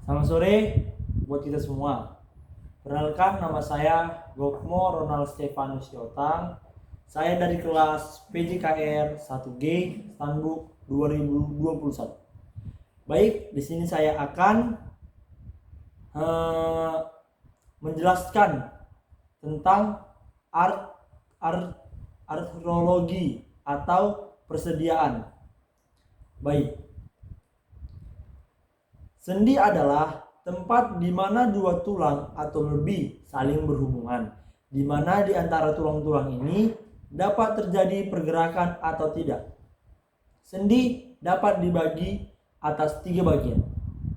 Selamat sore buat kita semua. Perkenalkan, nama saya Gokmo Ronald Stefanus Yotang. Saya dari kelas PJKR 1G Stanbook 2021. Baik, di sini saya akan menjelaskan tentang arkeologi atau persediaan. Baik. Sendi adalah tempat di mana dua tulang atau lebih saling berhubungan, di mana di antara tulang-tulang ini dapat terjadi pergerakan atau tidak. Sendi dapat dibagi atas 3 bagian,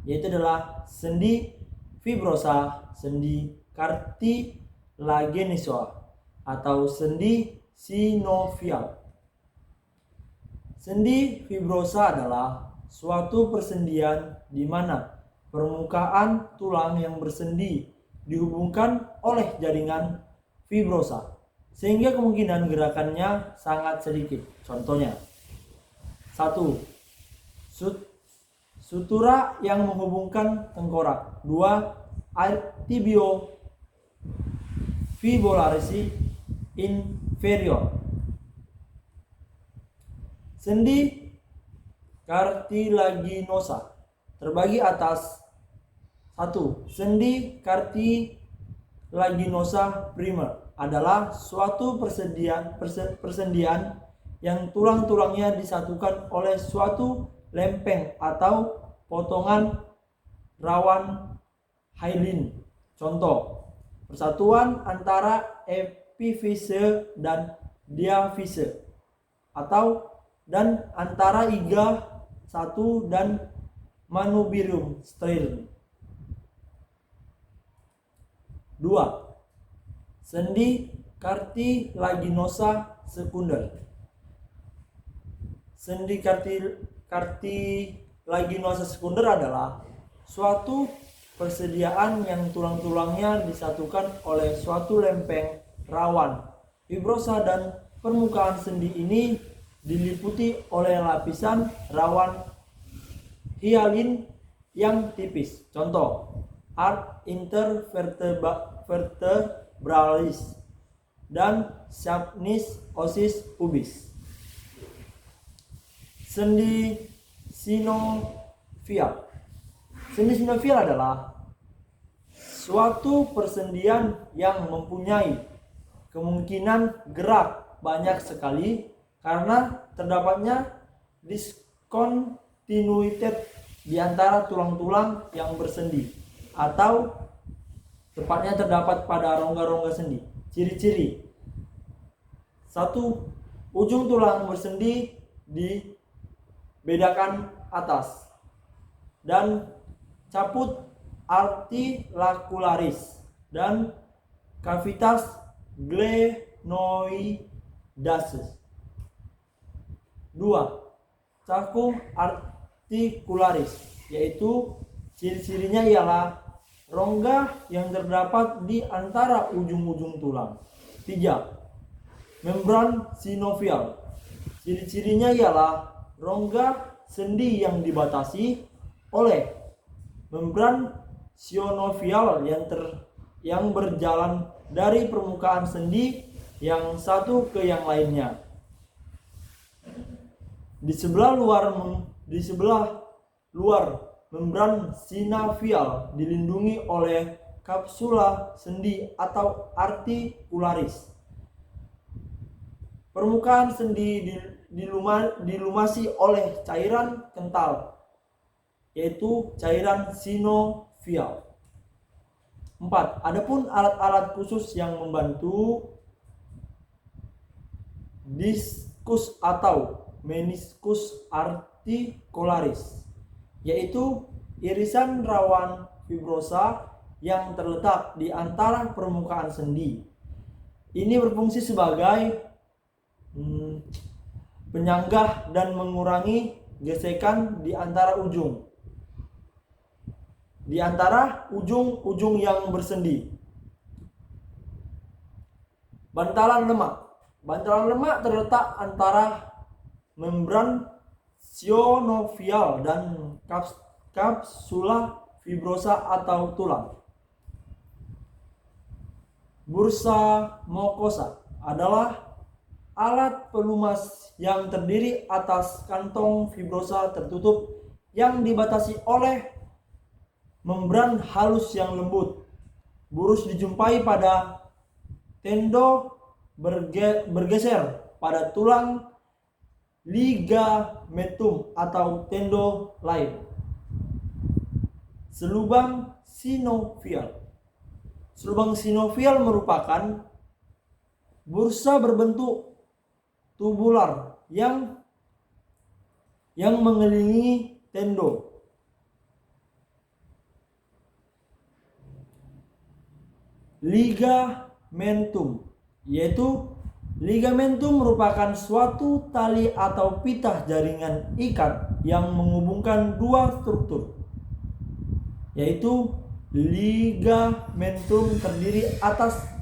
yaitu adalah sendi fibrosa, sendi cartilagineusa, atau sendi sinovial. Sendi fibrosa adalah suatu persendian di mana permukaan tulang yang bersendi dihubungkan oleh jaringan fibrosa, sehingga kemungkinan gerakannya sangat sedikit. Contohnya, 1. Sutura yang menghubungkan tengkorak. 2. Arteriofibularis inferior. Sendi cartilaginosa terbagi atas 1. Sendi cartilaginosa primer adalah suatu persendian yang tulang-tulangnya disatukan oleh suatu lempeng atau potongan rawan hyaline. Contoh, persatuan antara epifise dan diafise, atau dan antara iga 1 dan manubrium steril. 2. Sendi cartilaginosa sekunder. Sendi cartilaginosa sekunder adalah suatu persediaan yang tulang-tulangnya disatukan oleh suatu lempeng rawan fibrosa, dan permukaan sendi ini diliputi oleh lapisan rawan hyaline yang tipis. Contoh, arc intervertebralis dan sapnis ossis pubis. Sendi sinovial. Sendi sinovial adalah suatu persendian yang mempunyai kemungkinan gerak banyak sekali karena terdapatnya diskontinuitas di antara tulang-tulang yang bersendi, atau tepatnya terdapat pada rongga-rongga sendi. Ciri-ciri: 1. Ujung tulang bersendi dibedakan atas dan caput articularis dan cavitas glenoidalis. 2. Cakung articularis, yaitu ciri-cirinya ialah rongga yang terdapat di antara ujung-ujung tulang. 3. Membran sinovial, ciri-cirinya ialah rongga sendi yang dibatasi oleh membran sinovial yang berjalan dari permukaan sendi yang satu ke yang lainnya. Di sebelah luar membran sinovial dilindungi oleh kapsula sendi atau articularis. Permukaan sendi dilumasi oleh cairan kental, yaitu cairan sinovial. 4. Adapun alat-alat khusus yang membantu diskus atau meniscus articularis, yaitu irisan rawan fibrosa yang terletak di antara permukaan sendi. Ini berfungsi sebagai penyanggah dan mengurangi gesekan di antara ujung yang bersendi. Bantalan lemak terletak antara membran sinovial dan kapsula fibrosa atau tulang. Bursa mukosa adalah alat pelumas yang terdiri atas kantong fibrosa tertutup yang dibatasi oleh membran halus yang lembut. Burus dijumpai pada tendo bergeser pada tulang ligamentum atau tendo lain. Selubang sinovial. Selubang sinovial merupakan bursa berbentuk tubular yang mengelilingi tendo. Ligamentum, yaitu ligamentum merupakan suatu tali atau pitah jaringan ikat yang menghubungkan dua struktur, yaitu ligamentum terdiri atas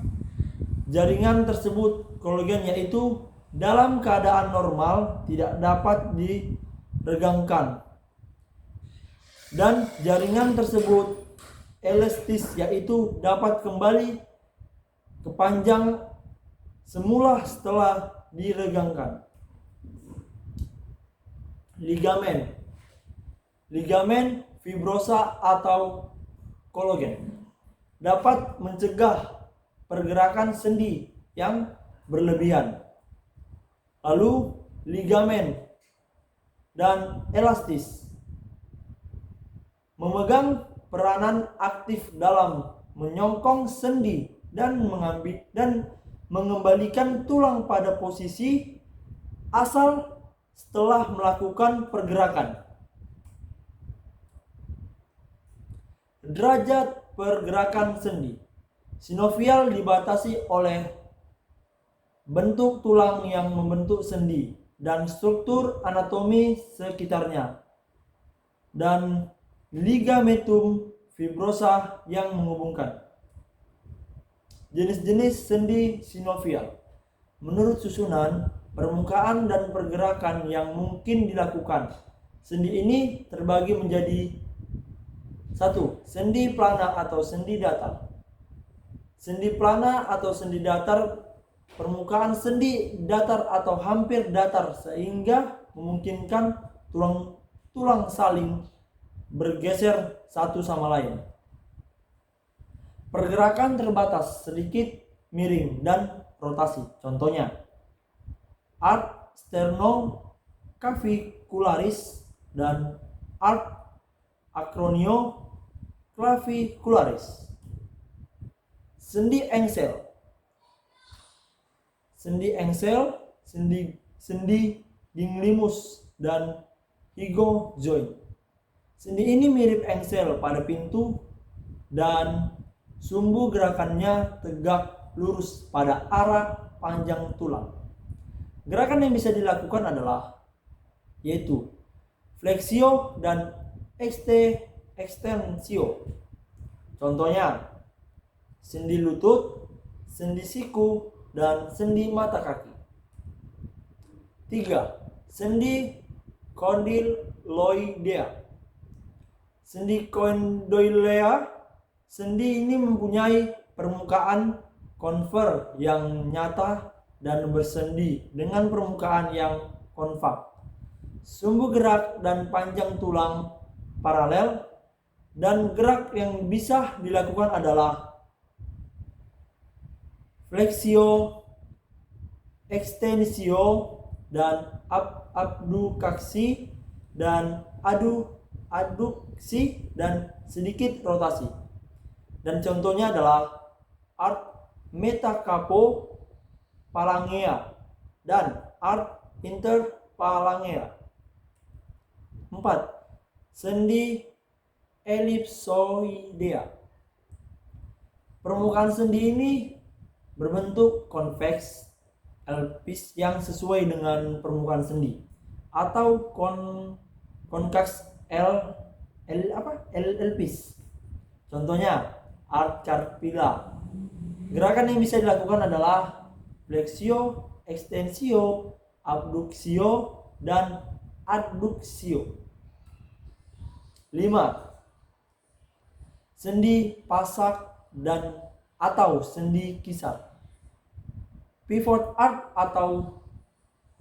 jaringan tersebut kolagen, yaitu dalam keadaan normal tidak dapat diregangkan, dan jaringan tersebut elastis, yaitu dapat kembali ke panjang semula setelah diregangkan. Ligamen fibrosa atau kolagen dapat mencegah pergerakan sendi yang berlebihan. Lalu ligamen dan elastis memegang peranan aktif dalam menyongkong sendi dan mengembalikan tulang pada posisi asal setelah melakukan pergerakan. Derajat pergerakan sendi. Sinovial dibatasi oleh bentuk tulang yang membentuk sendi dan struktur anatomi sekitarnya, dan ligamentum fibrosa yang menghubungkan. Jenis-jenis sendi sinovial. Menurut susunan, permukaan dan pergerakan yang mungkin dilakukan, sendi ini terbagi menjadi 1. Sendi plana atau sendi datar. Sendi plana atau sendi datar, permukaan sendi datar atau hampir datar sehingga memungkinkan tulang saling bergeser satu sama lain. Pergerakan terbatas, sedikit miring dan rotasi. Contohnya, arc sternoclavicularis dan arc acromioclavicularis. Sendi engsel. Sendi engsel, sendi ganglimus dan hygo joint. Sendi ini mirip engsel pada pintu dan sumbu gerakannya tegak lurus pada arah panjang tulang. Gerakan yang bisa dilakukan adalah yaitu fleksio dan extensio. Contohnya, sendi lutut, sendi siku, dan sendi mata kaki. 3. Sendi condyloidea. Sendi condyloidea, sendi ini mempunyai permukaan konver yang nyata dan bersendi dengan permukaan yang konvex. Sumbu gerak dan panjang tulang paralel, dan gerak yang bisa dilakukan adalah fleksio, ekstensio, dan abduksi dan adduksi dan sedikit rotasi. Dan contohnya adalah arc metacarpophalangea dan arc interphalangea. 4. Sendi ellipsoidea. Permukaan sendi ini berbentuk konveks eliptis yang sesuai dengan permukaan sendi, atau konkaks eliptis. Contohnya, arc carpilla. Gerakan yang bisa dilakukan adalah fleksio, ekstensio, abduksio, dan adduksio. 5. sendi pasak dan atau sendi kisar. Pivot arch atau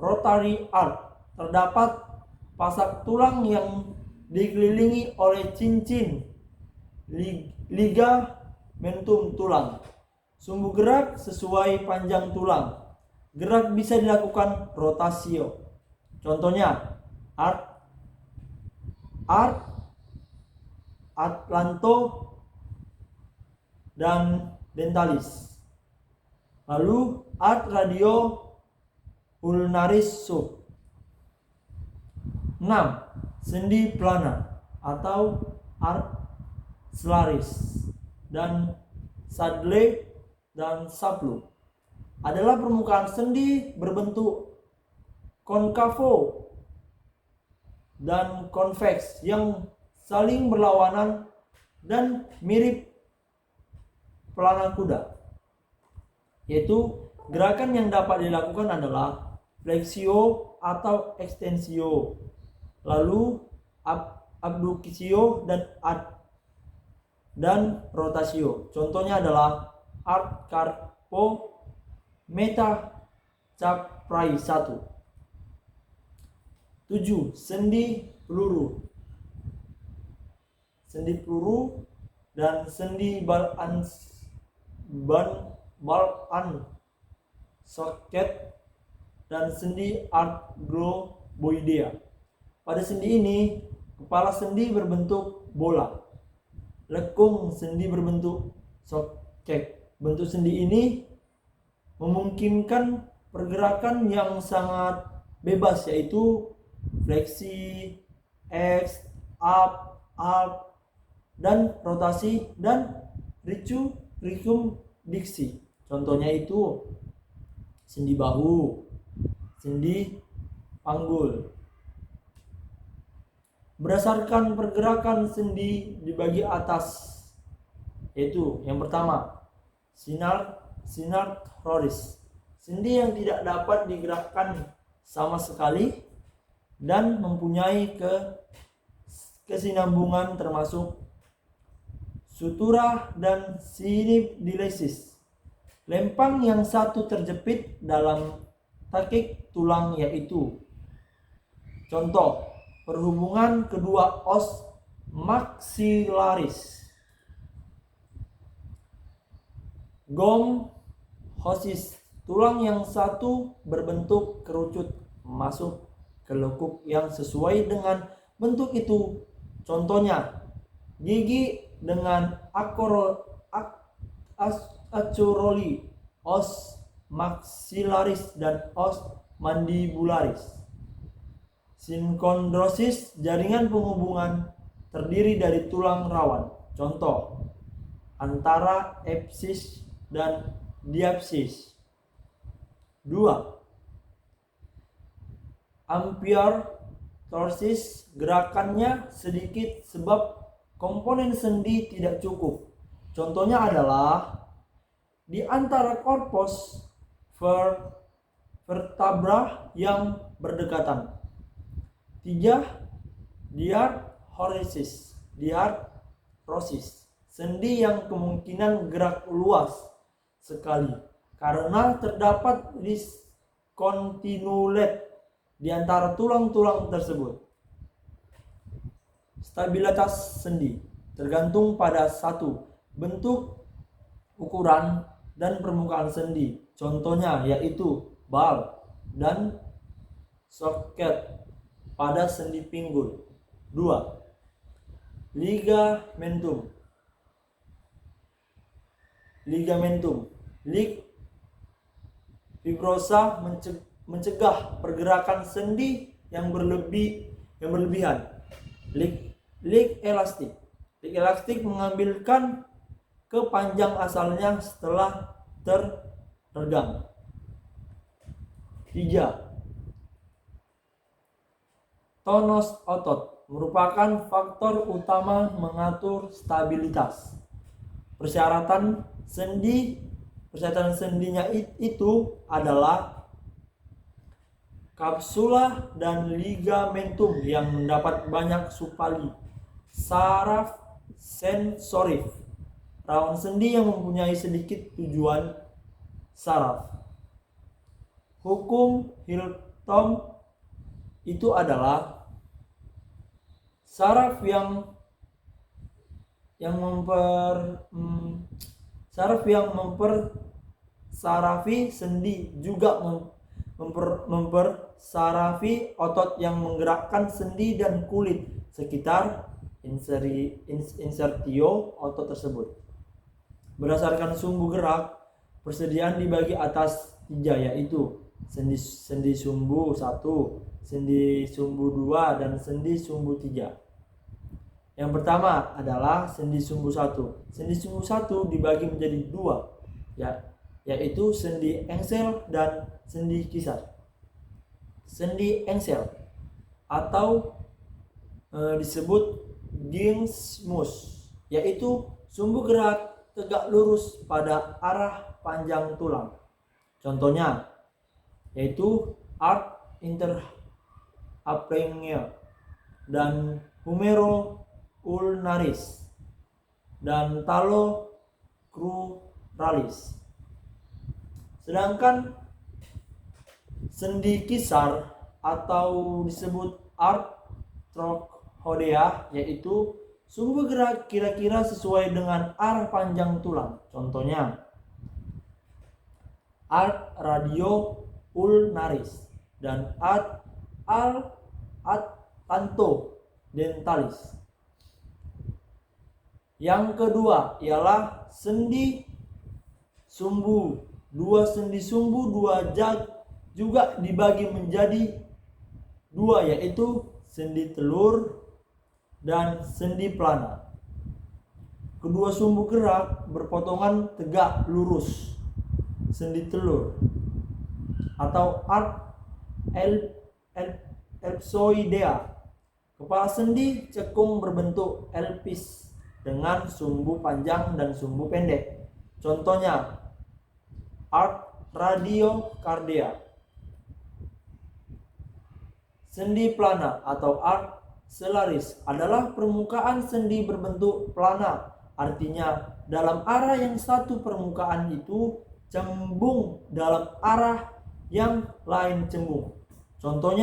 rotary arch, terdapat pasak tulang yang dikelilingi oleh cincin ligamentum tulang. Sumbu gerak sesuai panjang tulang. Gerak bisa dilakukan rotasio. Contohnya arch, atlanto, dan dentalis. Lalu arch radio ulnaris sub. 6. Sendi plana atau arch solaris dan saddle dan sublup adalah permukaan sendi berbentuk konkavo dan konveks yang saling berlawanan dan mirip pelana kuda, yaitu gerakan yang dapat dilakukan adalah fleksio atau ekstensio, lalu abduksio dan rotasio. Contohnya adalah arch carpo meta caprai 1. 7. Sendi peluru dan sendi balan socket dan sendi arthroboidea. Pada sendi ini, kepala sendi berbentuk bola, lekung sendi berbentuk socket. Bentuk sendi ini memungkinkan pergerakan yang sangat bebas, yaitu fleksi, X, up, dan rotasi dan rekumdiksi. Contohnya itu sendi bahu, sendi panggul. Berdasarkan pergerakan sendi di bagian atas, yaitu yang pertama synarthrosis, sendi yang tidak dapat digerakkan sama sekali dan mempunyai kesinambungan termasuk sutura dan sinepidiasis. Lempang yang satu terjepit dalam takik tulang, yaitu contoh perhubungan kedua os maxillaris. Gomhosis, tulang yang satu berbentuk kerucut masuk ke lekuk yang sesuai dengan bentuk itu. Contohnya gigi dengan acuroli, os maxillaris dan os mandibularis. Synchondrosis, jaringan penghubungan terdiri dari tulang rawan. Contoh antara epsis dan diapsis. 2. Ampiarthrosis, gerakannya sedikit sebab komponen sendi tidak cukup. Contohnya adalah di antara korpus vertebra yang berdekatan. 3. Diarthrosis, sendi yang kemungkinan gerak luas sekali karena terdapat discontinuitet di antara tulang-tulang tersebut. Stabilitas sendi tergantung pada 1. Bentuk, ukuran, dan permukaan sendi. Contohnya yaitu bal dan socket pada sendi pinggul. 2. Ligamentum. Fibrosa mencegah pergerakan sendi yang berlebihan. Lig elastik mengambilkan ke panjang asalnya setelah terregang. 3. Tonus otot merupakan faktor utama mengatur stabilitas. Persyaratan sendinya itu adalah kapsula dan ligamentum yang mendapat banyak supali, saraf sensorif, rawan sendi yang mempunyai sedikit tujuan saraf. Hukum Hilton itu adalah saraf mempersarafi sendi juga mempersarafi otot yang menggerakkan sendi dan kulit sekitar insertio otot tersebut. Berdasarkan sumbu gerak, persediaan dibagi atas 3, yaitu sendi sumbu 1, sendi sumbu 2, dan sendi sumbu 3. Yang pertama adalah sendi sumbu 1. Sendi sumbu 1 dibagi menjadi 2, yaitu sendi engsel dan sendi kisar. Sendi engsel atau disebut gismus, yaitu sumbu gerak tegak lurus pada arah panjang tulang. Contohnya yaitu arc interaphrenial dan humero ulnaris dan talo cruralis. Sedangkan sendi kisar atau disebut arthropodia, yaitu sumbu gerak kira-kira sesuai dengan arah panjang tulang. Contohnya arc radio ulnaris dan arc atlanto dentalis. Yang kedua ialah sendi sumbu 2. Sendi sumbu 2 juga dibagi menjadi 2, yaitu sendi telur dan sendi plana. Kedua sumbu gerak berpotongan tegak lurus. Sendi telur atau arc ellipsoidea. Kepala sendi cekung berbentuk elipis dengan sumbu panjang dan sumbu pendek. Contohnya arc radiocardia. Sendi plana atau arc selaris adalah permukaan sendi berbentuk plana, artinya dalam arah yang satu permukaan itu cembung dalam arah yang lain cembung. Contoh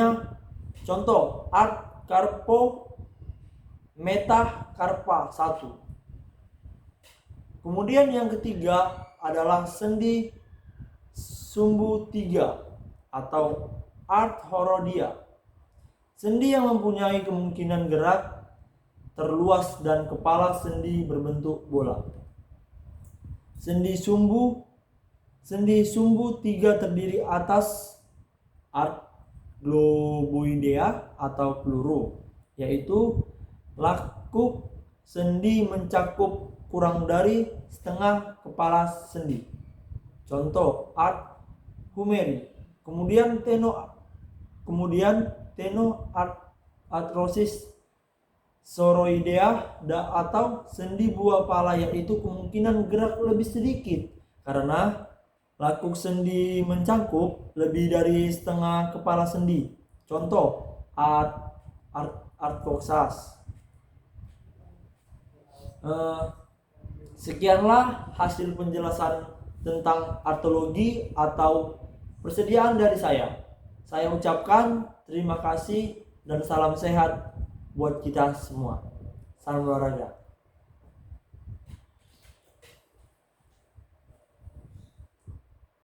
arc carpo metacarpa 1. Kemudian yang ketiga adalah sendi sumbu 3 atau arthrodia. Sendi yang mempunyai kemungkinan gerak terluas dan kepala sendi berbentuk bola. Sendi sumbu 3 terdiri atas arc globoidea atau peluru, yaitu lakuk sendi mencakup kurang dari setengah kepala sendi. Contoh arc humeri. Kemudian tenoarthrosis soroidea atau sendi buah pala, yaitu kemungkinan gerak lebih sedikit karena lakuk sendi mencakup lebih dari setengah kepala sendi. Contoh arthroxas. Sekianlah hasil penjelasan tentang artologi atau persediaan dari saya. Saya ucapkan terima kasih dan salam sehat buat kita semua. Salam olahraga.